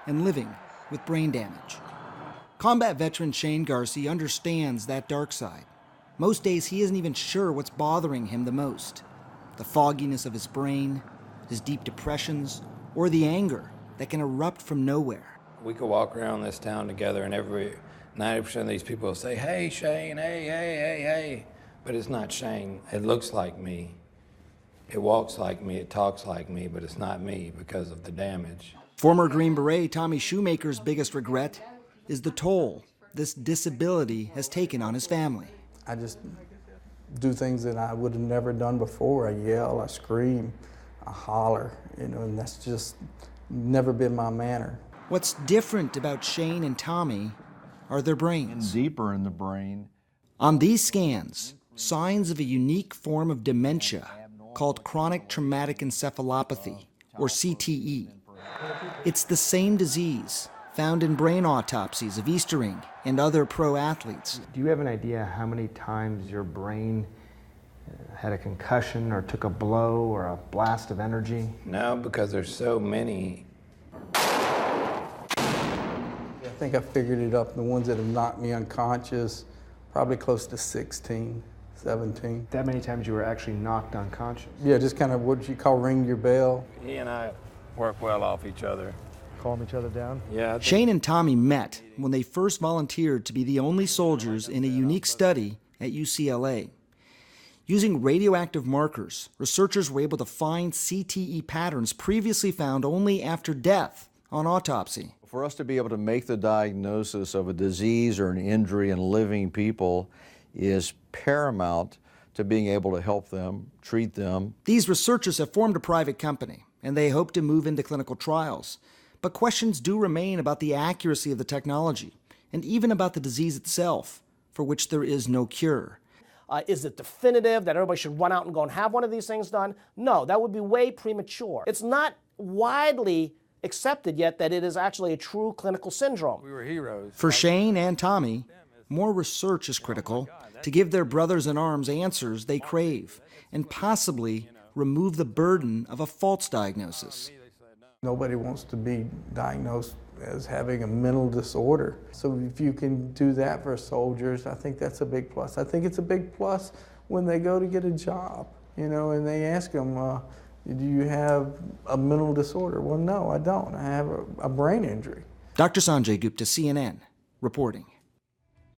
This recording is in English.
and living with brain damage. Combat veteran Shane Garcia understands that dark side. Most days he isn't even sure what's bothering him the most. The fogginess of his brain, his deep depressions, or the anger that can erupt from nowhere. We could walk around this town together and 90% of these people will say, "Hey, Shane, hey, hey, hey, hey." But it's not Shane. It looks like me. It walks like me, it talks like me, but it's not me because of the damage. Former Green Beret Tommy Shoemaker's biggest regret is the toll this disability has taken on his family. I just do things that I would have never done before. I yell, I scream, I holler, and that's just never been my manner. What's different about Shane and Tommy are their brains. And deeper in the brain. On these scans, signs of a unique form of dementia called chronic traumatic encephalopathy, or CTE. It's the same disease found in brain autopsies of Eastering and other pro athletes. Do you have an idea how many times your brain had a concussion or took a blow or a blast of energy? No, because there's so many. I think I figured it up. The ones that have knocked me unconscious, probably close to 16, 17. That many times you were actually knocked unconscious? Yeah, just kind of what you call ring your bell. He and I work well off each other. Calm each other down? Yeah. Shane and Tommy met when they first volunteered to be the only soldiers in a unique study at UCLA. Using radioactive markers, researchers were able to find CTE patterns previously found only after death on autopsy. For us to be able to make the diagnosis of a disease or an injury in living people is paramount to being able to help them, treat them. These researchers have formed a private company, and they hope to move into clinical trials. But questions do remain about the accuracy of the technology, and even about the disease itself, for which there is no cure. Is it definitive that everybody should run out and go and have one of these things done? No, that would be way premature. It's not widely accepted yet that it is actually a true clinical syndrome. We were heroes. For Shane and Tommy, more research is critical to give their brothers in arms answers they crave, and possibly remove the burden of a false diagnosis. Nobody wants to be diagnosed as having a mental disorder. So if you can do that for soldiers, I think that's a big plus. I think it's a big plus when they go to get a job, and they ask them, do you have a mental disorder? Well, no, I don't. I have a brain injury. Dr. Sanjay Gupta, CNN, reporting.